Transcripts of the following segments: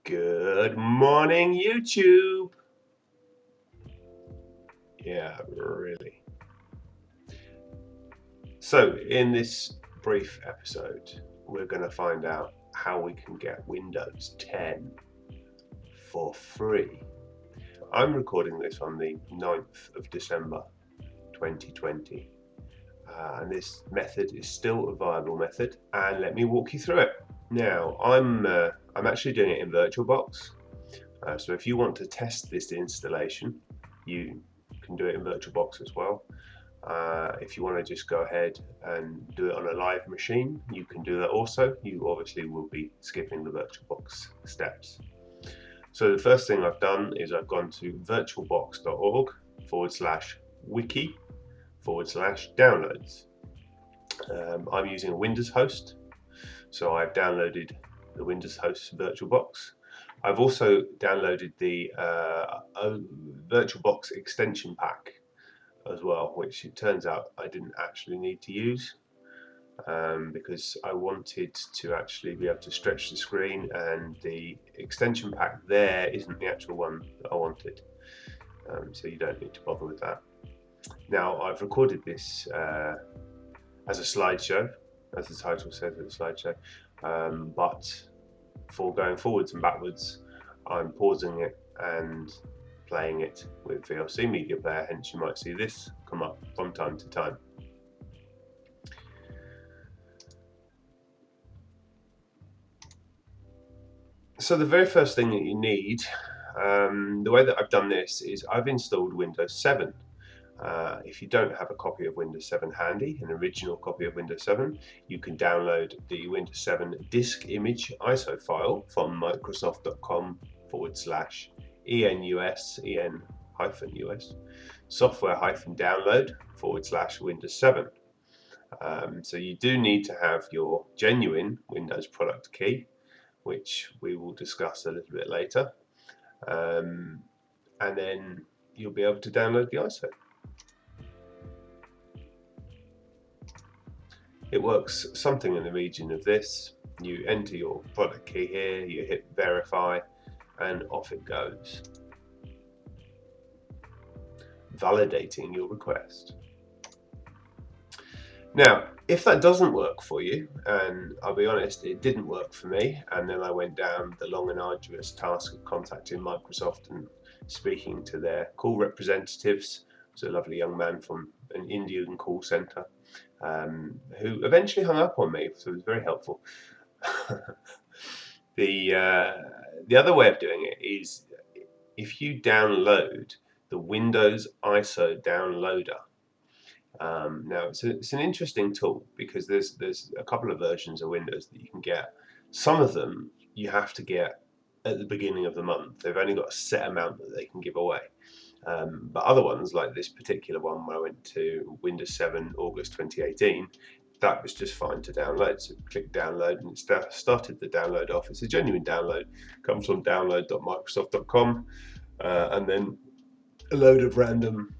Good morning, YouTube. Yeah, really. So, in this brief episode, we're going to find out how we can get Windows 10 for free. I'm recording this on the 9th of December 2020, and this method is still a viable method, and let me walk you through it. Now, I'm actually doing it in VirtualBox. So if you want to test this installation, you can do it in VirtualBox as well. If you want to just go ahead and do it on a live machine, you can do that also. You obviously will be skipping the VirtualBox steps. So the first thing I've done is I've gone to virtualbox.org/wiki/downloads. I'm using a Windows host, so I've downloaded the Windows host VirtualBox. I've also downloaded the VirtualBox extension pack as well, which it turns out I didn't actually need to use because I wanted to actually be able to stretch the screen, and the extension pack there isn't the actual one that I wanted, so you don't need to bother with that. Now, I've recorded this as a slideshow, as the title says, it's a slideshow, but for going forwards and backwards, I'm pausing it and playing it with VLC Media Player, hence you might see this come up from time to time. So the very first thing that you need, the way that I've done this is I've installed Windows 7. If you don't have a copy of Windows 7 handy, an original copy of Windows 7, you can download the Windows 7 disk image ISO file from microsoft.com/enus software-download/Windows 7. So you do need to have your genuine Windows product key, which we will discuss a little bit later, and then you'll be able to download the ISO. It works something in the region of this. You enter your product key here, you hit verify, and off it goes, validating your request. Now, if that doesn't work for you, and I'll be honest, it didn't work for me, and then I went down the long and arduous task of contacting Microsoft and speaking to their call representatives. It was a lovely young man from an Indian call center who eventually hung up on me, so it was very helpful. The other way of doing it is if you download the Windows ISO downloader. Now it's an interesting tool because there's a couple of versions of Windows that you can get. Some of them you have to get at the beginning of the month. They've only got a set amount that they can give away. But other ones, like this particular one where I went to Windows 7 August 2018, that was just fine to download. So click download and it started the download off. It's a genuine download, comes from download.microsoft.com, and then a load of random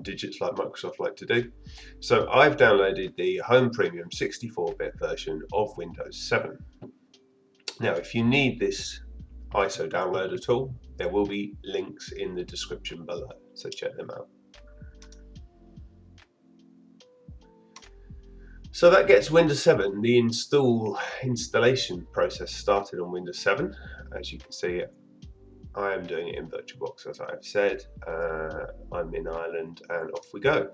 digits like Microsoft like to do. So I've downloaded the Home Premium 64-bit version of Windows 7. Now, if you need this ISO downloader tool, there will be links in the description below, so check them out. So that gets Windows 7, the installation process started on Windows 7. As you can see, I am doing it in VirtualBox, as I've said. I'm in Ireland, and off we go.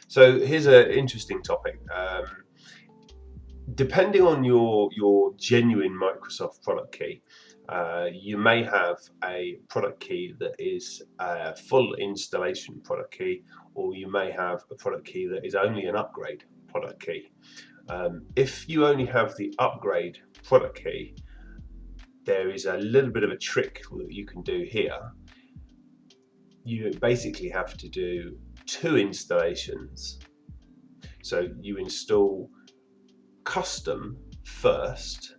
So here's an interesting topic. Depending on your genuine Microsoft product key, you may have a product key that is a full installation product key, or you may have a product key that is only an upgrade product key. If you only have the upgrade product key, there is a little bit of a trick that you can do here. You basically have to do 2 installations. So you install custom first.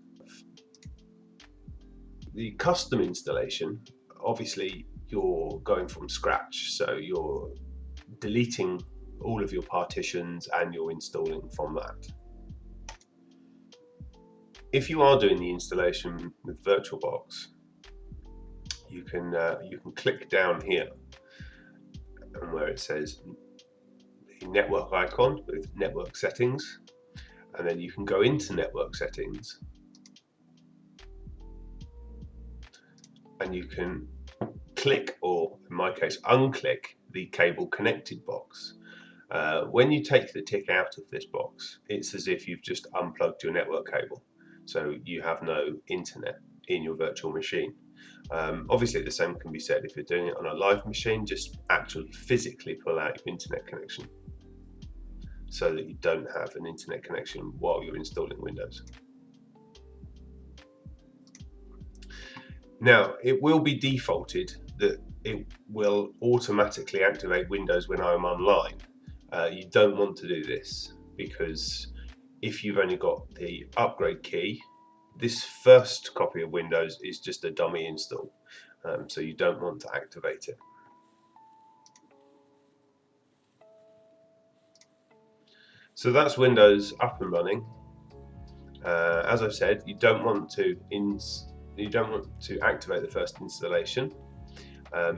The custom installation, obviously you're going from scratch, so you're deleting all of your partitions and you're installing from that. If you are doing the installation with VirtualBox, you can click down here, and where it says the network icon with network settings, and then you can go into network settings, and you can click, or in my case unclick, the cable connected box. When you take the tick out of this box, it's as if you've just unplugged your network cable, so you have no internet in your virtual machine. Obviously the same can be said if you're doing it on a live machine. Just actually physically pull out your internet connection so that you don't have an internet connection while you're installing Windows. Now, it will be defaulted that it will automatically activate Windows when I'm online. You don't want to do this, because if you've only got the upgrade key, this first copy of Windows is just a dummy install, so you don't want to activate it. So that's Windows up and running. As I've said, you don't want to activate the first installation.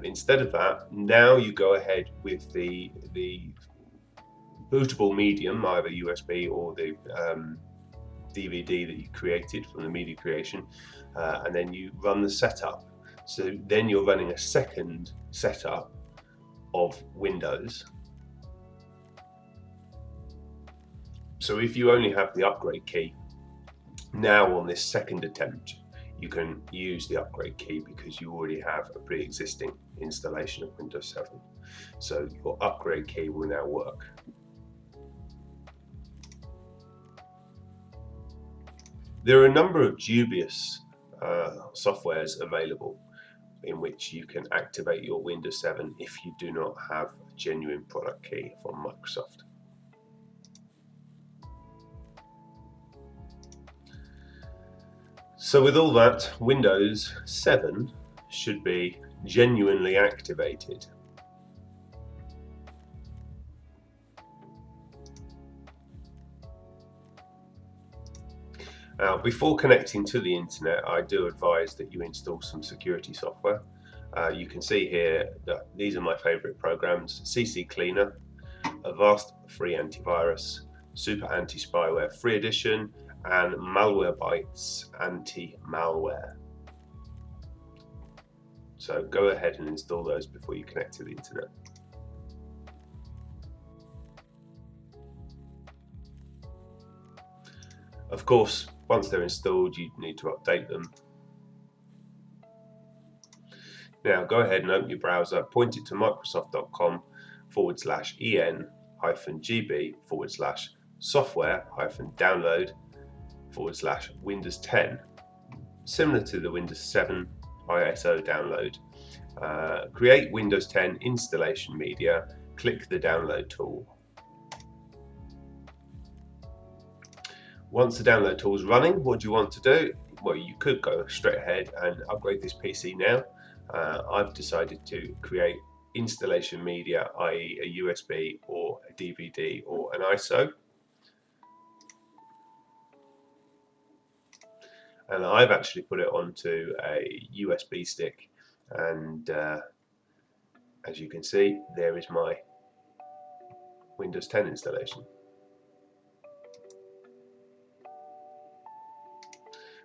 Instead of that, now you go ahead with the bootable medium, either USB or the DVD that you created from the media creation, and then you run the setup. So then you're running a second setup of Windows. So if you only have the upgrade key, now on this second attempt you can use the upgrade key because you already have a pre-existing installation of Windows 7. So your upgrade key will now work. There are a number of dubious softwares available in which you can activate your Windows 7 if you do not have a genuine product key from Microsoft. So with all that, Windows 7 should be genuinely activated. Now, before connecting to the internet, I do advise that you install some security software. You can see here that these are my favorite programs: CC Cleaner, Avast Free Antivirus, Super Anti-Spyware Free Edition, and Malwarebytes Anti-Malware. So go ahead and install those before you connect to the internet. Of course, once they're installed, you need to update them. Now go ahead and open your browser, point it to microsoft.com/en-gb/software-download/Windows 10, similar to the Windows 7 ISO download. Create Windows 10 installation media, click the download tool. Once the download tool is running, what do you want to do? Well, you could go straight ahead and upgrade this PC now. I've decided to create installation media, i.e. a USB or a DVD or an ISO. And I've actually put it onto a USB stick, and as you can see, there is my Windows 10 installation.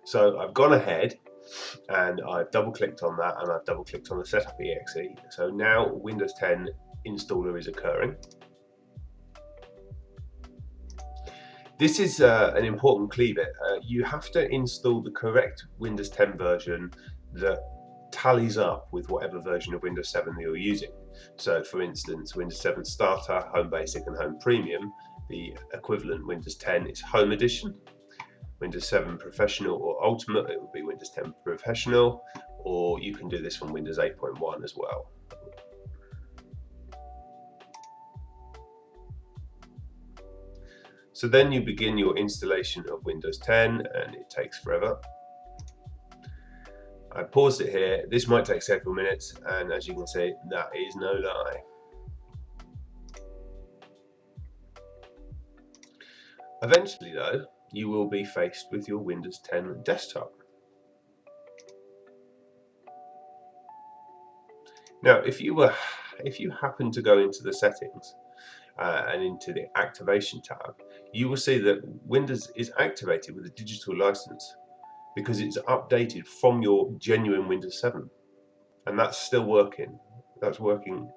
So I've gone ahead and I've double clicked on that, and I've double clicked on the setup exe. So now Windows 10 installer is occurring. This is an important key bit. You have to install the correct Windows 10 version that tallies up with whatever version of Windows 7 that you're using. So for instance, Windows 7 Starter, Home Basic and Home Premium, the equivalent Windows 10 is Home Edition. Windows 7 Professional or Ultimate, it would be Windows 10 Professional, or you can do this from Windows 8.1 as well. So then you begin your installation of Windows 10, and it takes forever. I paused it here. This might take several minutes, and as you can see, that is no lie. Eventually though, you will be faced with your Windows 10 desktop. Now, if you happen to go into the settings and into the activation tab, you will see that Windows is activated with a digital license because it's updated from your genuine Windows 7, and that's still working. That's working.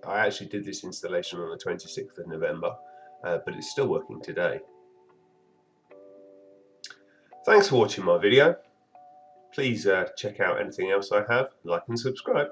I actually did this installation on the 26th of November, but it's still working today. Thanks for watching my video. Please check out anything else I have, like and subscribe.